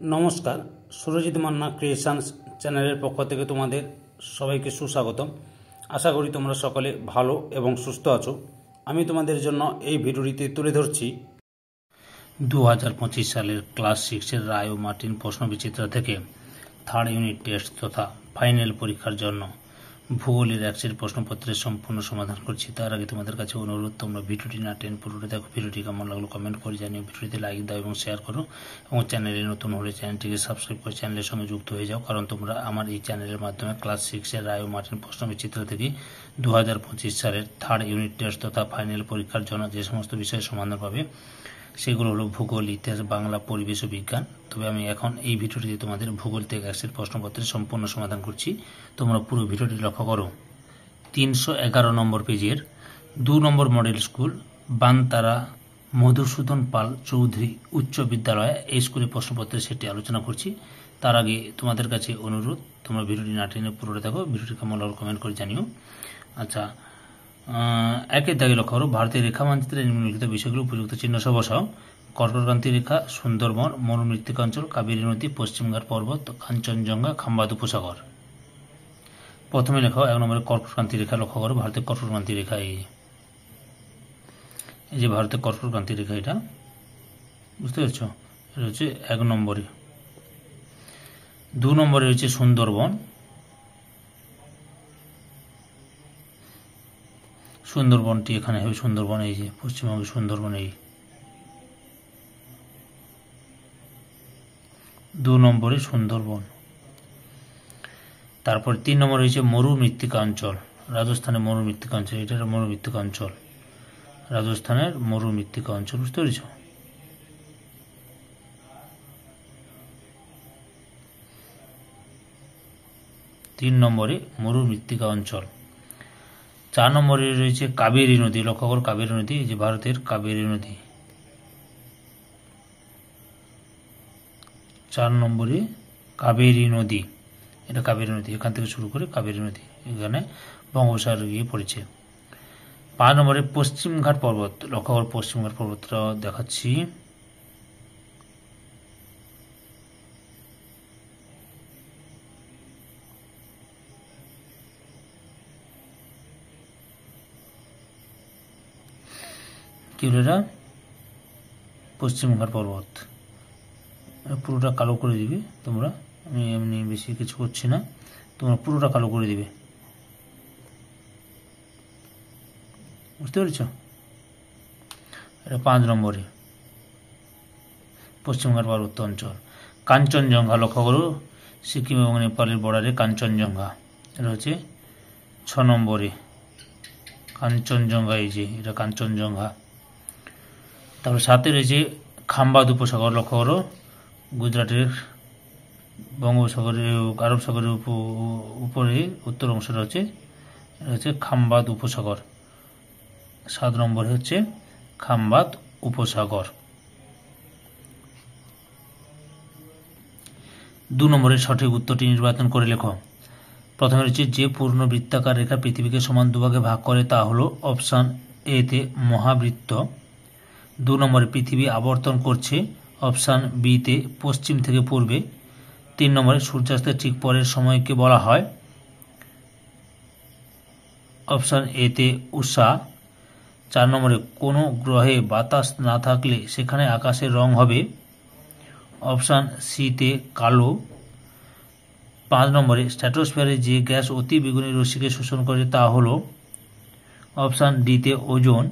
নমস্কার, সুরজিৎ মান্না ক্রিয়েশনস চ্যানেলের পক্ষ থেকে তোমাদের সবাইকে সুস্বাগতম। আশা করি তোমরা সকলে ভালো এবং সুস্থ আছো। আমি তোমাদের জন্য এই ভিডিওটিতে তুলে ধরছি 2025 সালের ক্লাস 6-এর রায় ও মার্টিন প্রশ্নবিচিত্রা থেকে থার্ড ইউনিট টেস্ট তথা ফাইনাল পরীক্ষার জন্য ভূগোলের একশের প্রশ্নপত্রের সম্পূর্ণ সমাধান করছি। তার আগে তোমাদের কাছে অনুরোধ, তোমরা ভিডিওটি না টেন পুরোটা দেখো। ভিডিওটি কেমন লাগলো কমেন্ট করে জানিও, ভিডিওটিতে লাইক দাও এবং শেয়ার করো, এবং চ্যানেলে নতুন হলে চ্যানেলটিকে সাবস্ক্রাইব করে চ্যানেলের সঙ্গে যুক্ত হয়ে যাও, কারণ তোমরা আমার এই চ্যানেলের মাধ্যমে ক্লাস 6-এর রায় ও মার্টিন প্রশ্নবিচিত্রা থেকে 2025 সালের থার্ড ইউনিট টেস্ট তথা ফাইনাল পরীক্ষার জন্য যে সমস্ত বিষয়ের সমাধান পাবে সেগুলো হলো ভূগোল, ইতিহাস, বাংলা, পরিবেশ ও বিজ্ঞান। তবে আমি এখন এই ভিডিওটিতে তোমাদের ভূগোল থেকে একশের প্রশ্নপত্রের সম্পূর্ণ সমাধান করছি। তোমরা পুরো ভিডিওটি লক্ষ্য করো। 311 নম্বর পেজের 2 নম্বর মডেল স্কুল বানতারা মধুসূদন পাল চৌধুরী উচ্চ বিদ্যালয়, এই স্কুলের প্রশ্নপত্রের সেটি আলোচনা করছি। তার আগে তোমাদের কাছে অনুরোধ, তোমরা ভিডিওটি না টেনে পুরোটা দেখো, ভিডিওটি কেমন লাগলো কমেন্ট করে জানিও। আচ্ছা, একের দাগে লক্ষ্য করো, ভারতের রেখা মানচিত্রে নিম্নলিখিত বিষয়গুলো উপযুক্ত চিহ্ন সহ বসাও। কর্কটক্রান্তি রেখা, সুন্দরবন, মরুমৃত্তিকা অঞ্চল, কাবেরী নদী, পশ্চিমঘাট পর্বত, কাঞ্চনজঙ্ঘা, খাম্বাদ উপসাগর। প্রথমে লেখাও 1 নম্বরে কর্কটক্রান্তি রেখা। লক্ষ্য করো, ভারতের কর্কটক্রান্তি রেখা এই যে ভারতের কর্কটক্রান্তি রেখা, এটা বুঝতে পারছো, এটা হচ্ছে 1 নম্বরে। 2 নম্বরে হচ্ছে সুন্দরবন। সুন্দরবনটি এখানে হবে, সুন্দরবন এই যে পশ্চিমবঙ্গে সুন্দরবন এই 2 নম্বরে সুন্দরবন। তারপর 3 নম্বরে হচ্ছে মরুমৃত্তিকা অঞ্চল, রাজস্থানের মরুমৃত্তিকা অঞ্চল, এটা মরুমৃত্তিকা অঞ্চল, রাজস্থানের মরুমৃত্তিকা অঞ্চল, বুঝতে পেরেছ। তিন নম্বরে মরুমৃত্তিকা অঞ্চল। 4 নম্বরে রয়েছে কাবেরী নদী। লক্ষ্য করো, কাবেরী নদী, এই যে ভারতের কাবেরী নদী। 4 নম্বরে কাবেরী নদী, এটা কাবেরী নদী, এখান থেকে শুরু করে কাবেরী নদী এখানে বঙ্গোপসাগরে গিয়ে পড়েছে। 5 নম্বরে পশ্চিমঘাট পর্বত। লক্ষ্য করো, পশ্চিমঘাট পর্বতটা দেখাচ্ছি। কি হলো এটা? পশ্চিমঘাট পর্বত। পুরোটা কালো করে দিবে তোমরা, আমি এমনি বেশি কিছু করছি না, তোমরা পুরোটা কালো করে দিবে, বুঝতে পেরেছ। এটা 5 নম্বরে পশ্চিমঘাট পার্বত্য অঞ্চল। কাঞ্চনজঙ্ঘা। লক্ষ্য করো, সিকিম এবং নেপালের বর্ডারে কাঞ্চনজঙ্ঘা, এটা হচ্ছে 6 নম্বরে কাঞ্চনজঙ্ঘা, এই যে এটা কাঞ্চনজঙ্ঘা। তারপরে 7-এ রয়েছে খাম্বাদ উপসাগর। লক্ষ্য করো, গুজরাটের বঙ্গোপসাগরের আরব সাগরের উপরে উত্তর অংশটা হচ্ছে খাম্বাদ উপসাগর। 7 নম্বরে হচ্ছে খাম্বাদ উপসাগর। 2 নম্বরের সঠিক উত্তরটি নির্বাচন করে লেখো। প্রথমে রয়েছে, যে পূর্ণ বৃত্তাকার রেখা পৃথিবীকে সমান দুভাগে ভাগ করে তা হলো অপশান এ তে মহাবৃত্ত। 2 নম্বরে পৃথিবী আবর্তন করছে অপশান বি তে পশ্চিম থেকে পূর্বে। 3 নম্বরে সূর্যাস্তের ঠিক পরের সময়কে বলা হয় অপশান এ তে উষা। 4 নম্বরে কোনো গ্রহে বাতাস না থাকলে সেখানে আকাশের রং হবে অপশান সি তে কালো। 5 নম্বরে স্ট্র্যাটোস্ফিয়ারে যে গ্যাস অতি বেগুনি রশ্মিকে শোষণ করে তা হলো অপশান ডি তে ওজোন।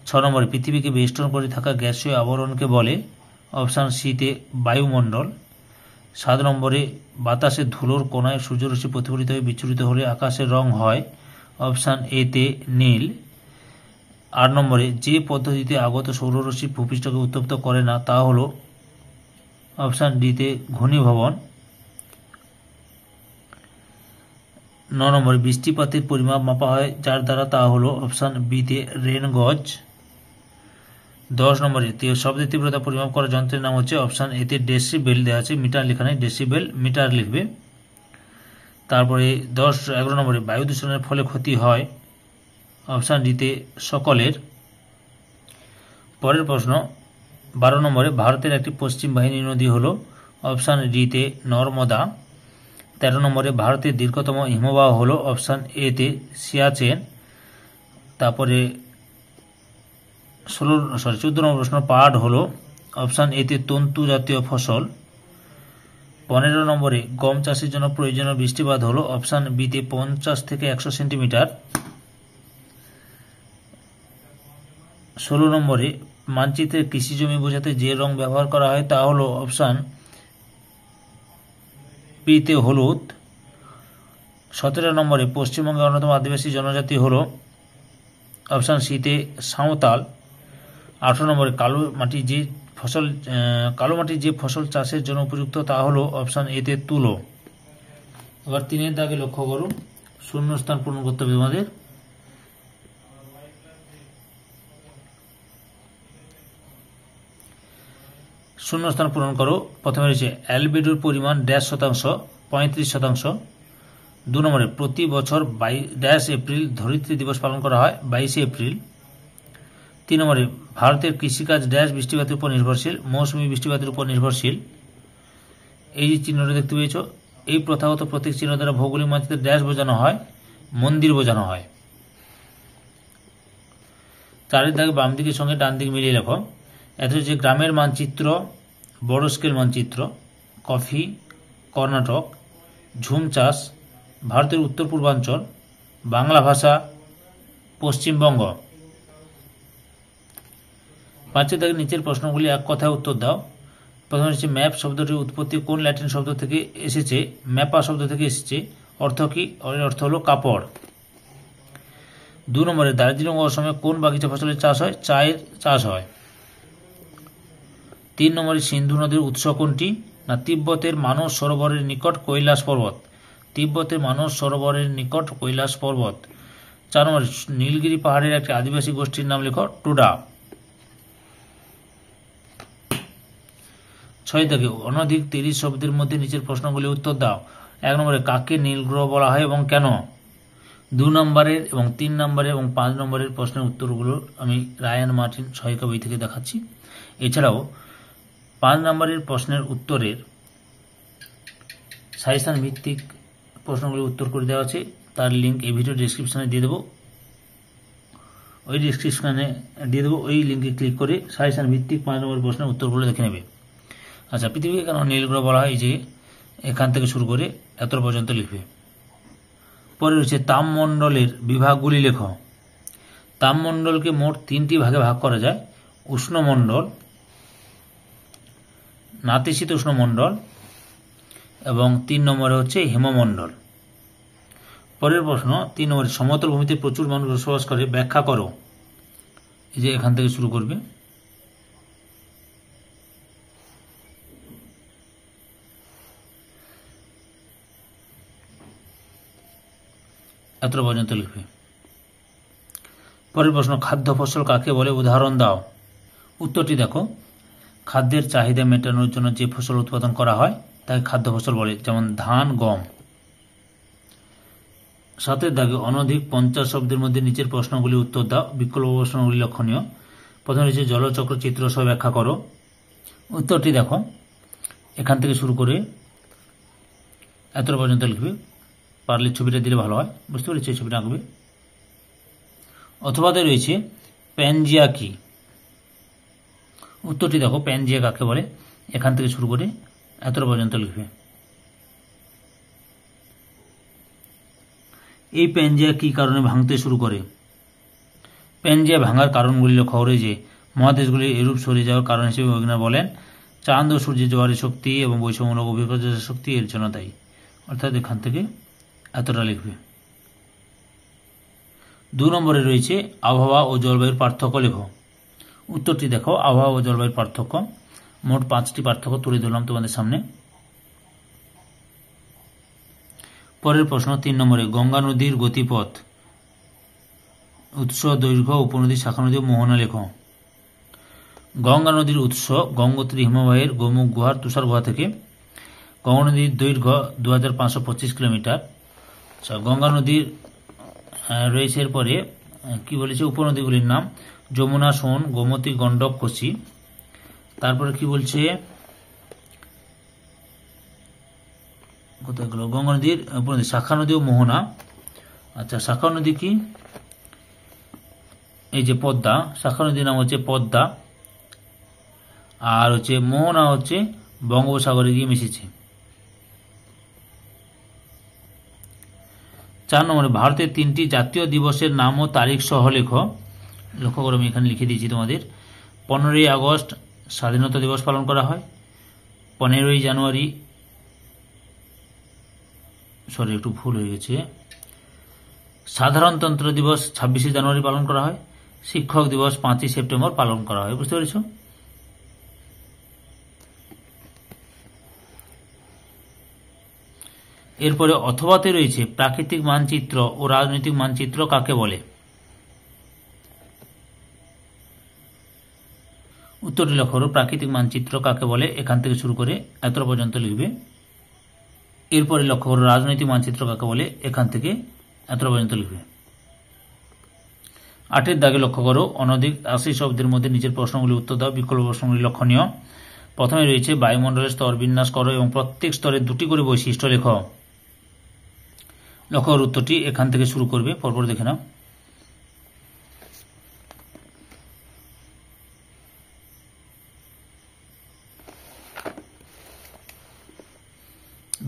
6 নম্বরে পৃথিবীকে বেষ্টন করে থাকা গ্যাসীয় আবরণকে বলে অপশান সি তে বায়ুমণ্ডল। 7 নম্বরে বাতাসে ধুলোর কোণায় সূর্যরশ্মি প্রতিফলিত হয়ে বিচ্ছুরিত হলে আকাশের রং হয় অপশান এ তে নীল। 8 নম্বরে যে পদ্ধতিতে আগত সৌররশ্মি ভূপৃষ্ঠকে উত্তপ্ত করে না তা হল অপশান ডি তে ঘনীভবন। 9 নম্বরে বৃষ্টিপাতের পরিমাপ মাপা হয় যার দ্বারা তা হল অপশান বি তে রেন গজ। 10 নম্বরে শব্দের তীব্রতা পরিমাপ করার যন্ত্রের নাম হচ্ছে অপশান এ তে ডেসিবেল, দেওয়া আছে, মিটার লেখা নেই, ডেসিবেল মিটার লিখবে। তারপরে 11 নম্বরে বায়ু দূষণের ফলে ক্ষতি হয় অপশান ডি তে সকলের। পরের প্রশ্ন, 12 নম্বরে ভারতের একটি পশ্চিম বাহিনী নদী হল অপশান ডিতে নর্মদা। 13 নম্বরে ভারতের দীর্ঘতম হিমবাহ হলো অপশান এতে সিয়াচেন। তারপরে 14 নম্বর প্রশ্ন, পাট হলো অপশান এতে তন্তু জাতীয় ফসল। 15 নম্বরে গম চাষের জন্য প্রয়োজনীয় বৃষ্টিপাত হলো অপশান বিতে 50 থেকে 100 সেন্টিমিটার। 16 নম্বরে মানচিত্রে কৃষি জমি বোঝাতে যে রং ব্যবহার করা হয় তা হলো অপশান বিতে হলুদ। 17 নম্বরে পশ্চিমবঙ্গের অন্যতম আদিবাসী জনজাতি হলো অপশান সিতে সাঁওতাল। 18 নম্বরে কালো মাটির যে ফসল চাষের জন্য উপযুক্ত তা হলো অপশান এতে তুলো। এবার 3 দাগে লক্ষ্য করুন, শূন্যস্থান পূরণ করতে হবে তোমাদের। শূন্যস্থান পূরণ করো। প্রথমে রয়েছে অ্যালবেডোর পরিমাণ -% 35%। 2 নম্বরে প্রতি বছর এপ্রিল ধরিত্রী দিবস পালন করা হয় 22 এপ্রিল। 3 নম্বরে ভারতের কৃষিকাজ বৃষ্টিপাতের উপর নির্ভরশীল, মৌসুমী বৃষ্টিপাতের উপর নির্ভরশীল। এই যে চিহ্নটা দেখতে পেয়েছ, এই প্রথাগত প্রতীক চিহ্ন দ্বারা ভৌগোলিক মানচিত্রে বোঝানো হয়, মন্দির বোঝানো হয়। 4 দাগে বাম দিকের সঙ্গে ডান দিক মিলিয়ে লেখো। এত হচ্ছে গ্রামের মানচিত্র, বড় স্কেল মানচিত্র, কফি, কর্ণাটক, ঝুম চাষ, ভারতের উত্তর পূর্বাঞ্চল, বাংলা ভাষা, পশ্চিমবঙ্গ। 5 দাগের নিচের প্রশ্নগুলি এক কথায় উত্তর দাও। প্রথমে হচ্ছে ম্যাপ শব্দটির উৎপত্তি কোন ল্যাটিন শব্দ থেকে এসেছে? ম্যাপা শব্দ থেকে এসেছে। অর্থ কি? অর্থ হলো কাপড়। 2 নম্বরে দার্জিলিং ও অসমে কোন বাগিচা ফসলের চাষ হয়? চায়ের চাষ হয়। 3 নম্বরে সিন্ধু নদীর উৎস কোনটি? না তিব্বতের মানস সরোবরের নিকট কৈলাস পর্বত। তিব্বতের মানস সরোবরের নিকট কৈলাস পর্বত। 4 নম্বরে নীলগিরি পাহাড়ের একটি আদিবাসী গোষ্ঠীর নাম লেখো, টুডা। 6 দাগে অনধিক 30 শব্দের মধ্যে নিচের প্রশ্নগুলি উত্তর দাও। 1 নম্বরে কাকে নীল গ্রহ বলা হয় এবং কেন? 2 নম্বরের এবং 3 নম্বরের এবং 5 নম্বরের প্রশ্নের উত্তরগুলো আমি রায়ান মার্টিন সহায়িকা বই থেকে দেখাচ্ছি। এছাড়াও 5 নম্বরের প্রশ্নের উত্তরের সাজেশন ভিত্তিক প্রশ্নগুলি উত্তর করে দেওয়া আছে, তার লিঙ্ক এই ভিডিও ডেসক্রিপশনে দিয়ে দেবো। ওই লিঙ্কে ক্লিক করে সাজেশন ভিত্তিক 5 নম্বরের প্রশ্নের উত্তরগুলো দেখে নেবে। আচ্ছা, পৃথিবীকে কেন নীল গ্রহ বলা হয়? যে এখান থেকে শুরু করে এত পর্যন্ত লিখবে। পরে রয়েছে তাপমণ্ডলের বিভাগগুলি লেখো। তাপমণ্ডলকে মোট 3টি ভাগে ভাগ করা যায়: উষ্ণমণ্ডল, নাতিশীতোষ্ণ মণ্ডল এবং 3 নম্বরে হচ্ছে হিমমণ্ডল। পরের প্রশ্ন 3 নম্বরে সমতল ভূমিতে প্রচুর মানুষ বসবাস করে, ব্যাখ্যা করো। এই যে এখান থেকে শুরু করবে। এত পর্যন্ত লিখবে। পরের প্রশ্ন খাদ্য ফসল কাকে বলে, উদাহরণ দাও। উত্তরটি দেখো, খাদ্যের চাহিদা মেটানোর জন্য যে ফসল উৎপাদন করা হয় তাকে খাদ্য ফসল বলে, যেমন ধান, গম। 7 দাগে অনধিক 50 শব্দের মধ্যে নিচের প্রশ্নগুলি উত্তর দাও। বিকল্প প্রশ্নগুলি লক্ষণীয়। প্রথমে রয়েছে জলচক্র চিত্র সহ ব্যাখ্যা করো। উত্তরটি দেখো, এখান থেকে শুরু করে এত পর্যন্ত লিখবে। পারলে ছবিটা দিলে ভালো হয়, বুঝতে পেরেছি? ছবিটা আঁকবে। অথবা রয়েছে প্যানজিয়া কি? উত্তরটি দেখো, প্যানজিয়া কাকে বলে? এখান থেকে শুরু করে এত পর্যন্ত লিখবে। এই প্যানজিয়া কি কারণে ভাঙতে শুরু করে? প্যানজিয়া ভাঙার কারণগুলি লক্ষ্য করে যে মহাদেশগুলি এরূপ সরে যাওয়ার কারণ হিসেবে বৈজ্ঞানিকরা বলেন চাঁদ ও সূর্যের জোয়ারের শক্তি এবং বৈষম্যমূলক অভিজ্ঞতার শক্তি এর জন্য দায়ী। অর্থাৎ এখান থেকে এতটা লিখবে। 2 নম্বরে রয়েছে আবহাওয়া ও জলবায়ুর পার্থক্য লেখো। উত্তরটি দেখো, আবহাওয়া ও জলবায়ুর পার্থক্য। মোট 5টি পার্থক্য তুলে ধরলাম তোমাদের সামনে। পরের প্রশ্ন 3 নম্বরে গঙ্গা নদীর গতিপথ, উৎস, দৈর্ঘ্য, উপনদী, শাখা নদী ও মোহনা লেখো। গঙ্গা নদীর উৎস গঙ্গোত্রী হিমবাহের গোমুখ গুহার তুষার গুহা থেকে। গঙ্গা নদীর দৈর্ঘ্য 2525 কিলোমিটার। গঙ্গা নদীর রয়েছে এরপরে কি বলেছে উপনদীগুলির নাম যমুনা, সোন, গোমতী, গণ্ডক, কোসি। তারপরে কি বলছে কোথায় গেল, গঙ্গা নদীর উপনদী, শাখা নদী ও মোহনা। আচ্ছা, শাখা নদী কি, এই যে পদ্মা, শাখা নদীর নাম হচ্ছে পদ্মা, আর হচ্ছে মোহনা হচ্ছে বঙ্গোপসাগরে গিয়ে মিশেছে। 4 নম্বরে ভারতের 3টি জাতীয় দিবসের নাম ও তারিখ সহ লেখো। লক্ষ্য করে আমি এখানে লিখে দিয়েছি তোমাদের। 15ই আগস্ট স্বাধীনতা দিবস পালন করা হয়। 15ই জানুয়ারি, সরি একটু ভুল হয়ে গেছে, সাধারণতন্ত্র দিবস 26শে জানুয়ারি পালন করা হয়। শিক্ষক দিবস 5ই সেপ্টেম্বর পালন করা হয়। বুঝতে পেরেছ? এরপরে অথবাতে রয়েছে প্রাকৃতিক মানচিত্র ও রাজনৈতিক মানচিত্র কাকে বলে? উত্তরটি লক্ষ্য করো, প্রাকৃতিক মানচিত্র কাকে বলে, এখান থেকে শুরু করে এতটা পর্যন্ত লিখবে। এরপরে লক্ষ্য করো রাজনৈতিক মানচিত্র কাকে বলে, এখান থেকে এতটা পর্যন্ত লিখবে। 8 দাগে লক্ষ্য করো, অনধিক 80 শব্দের মধ্যে নিচের প্রশ্নগুলি উত্তর দাও। বিকল্প প্রশ্নগুলি লক্ষণীয়। প্রথমে রয়েছে বায়ুমণ্ডলের স্তর বিন্যাস করো এবং প্রত্যেক স্তরে 2টি করে বৈশিষ্ট্য লেখো। লক্ষ্য করো উত্তরটি এখান থেকে শুরু করবে, পরপর দেখে নাও।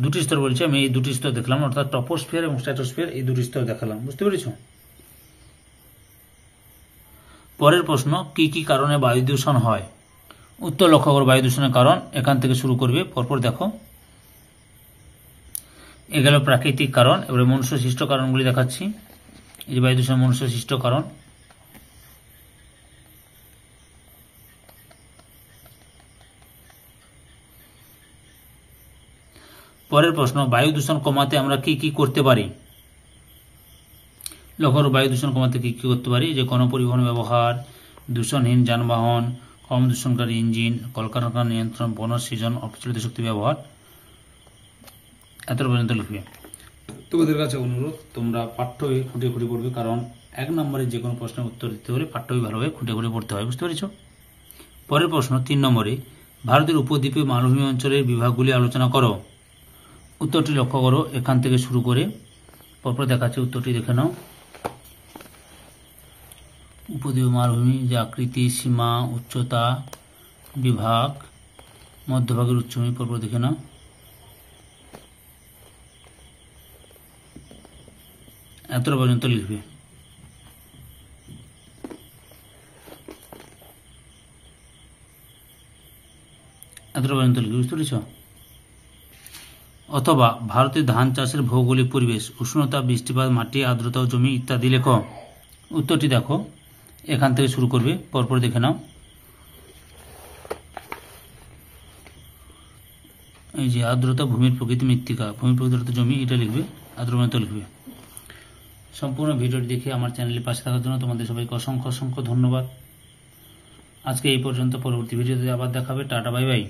দুটি স্তর বলছে, আমি এই দুটি স্তর দেখলাম, অর্থাৎ টপোস্ফিয়ার এবং স্ট্র্যাটোস্ফিয়ার, এই দুটি স্তর দেখালাম। বুঝতে পেরেছ? পরের প্রশ্ন, কি কি কারণে বায়ু দূষণ হয়? উত্তর লক্ষ্য করো, বায়ু দূষণের কারণ এখান থেকে শুরু করবে, পরপর দেখো। এ গেল প্রাকৃতিক কারণ। এবারে মনুষ্য সৃষ্ট কারণগুলি দেখাচ্ছি। এই যে বায়ু দূষণের মনুষ্য সৃষ্ট কারণ। পরের প্রশ্ন, বায়ু দূষণ কমাতে আমরা কি কি করতে পারি? লক্ষ্য করো, বায়ু দূষণ কমাতে কি কি করতে পারি? যে গণপরিবহন ব্যবহার, দূষণহীন যানবাহন, কম দূষণকারী ইঞ্জিন, কলকারখানা নিয়ন্ত্রণ, বনসৃজন, অপ্রচলিত শক্তি ব্যবহার। এত পর্যন্ত লিখবে। তোমাদের কাছে অনুরোধ, তোমরা পাঠ্য বই খুঁটে খুঁটে পড়বে, কারণ 1 নম্বরে যে কোনো প্রশ্নের উত্তর দিতে হলে পাঠ্য বই ভালোভাবে খুঁটে খুঁটে পড়তে হয়। বুঝতে পেরেছ? পরের প্রশ্ন 3 নম্বরে, ভারতের উপদ্বীপে মালভূমি অঞ্চলের বিভাগগুলি আলোচনা করো। উত্তরটি লক্ষ্য করো, এখান থেকে শুরু করে পরপর দেখাচ্ছে, উত্তরটি দেখে নাও। উপদ্বীপ মালভূমি, যে আকৃতি, সীমা, উচ্চতা, বিভাগ, মধ্যভাগের উচ্চভূমি, পরপর দেখে নাও। এতটা পর্যন্ত লিখবে। এতটা পর্যন্ত লিখবে। বুঝতে পেরেছ? অথবা ভারতের ধান চাষের ভৌগোলিক পরিবেশ, উষ্ণতা, বৃষ্টিপাত, মাটি, আর্দ্রতা ও জমি ইত্যাদি লেখো। উত্তরটি দেখো, এখান থেকে শুরু করবে, পরপর দেখে নাও। এই যে আর্দ্রতা, ভূমির প্রকৃতি, মৃত্তিকা, ভূমির প্রকৃতি, জমি, এটা লিখবে। আর্দ্রতা লিখবে। সম্পূর্ণ ভিডিওটি দেখে আমার চ্যানেলের পাশে থাকার জন্য তোমাদের সবাইকে অসংখ্য অসংখ্য ধন্যবাদ। আজকে এই পর্যন্ত। পরবর্তী ভিডিওতে আবার দেখাবে। Tata, bye bye.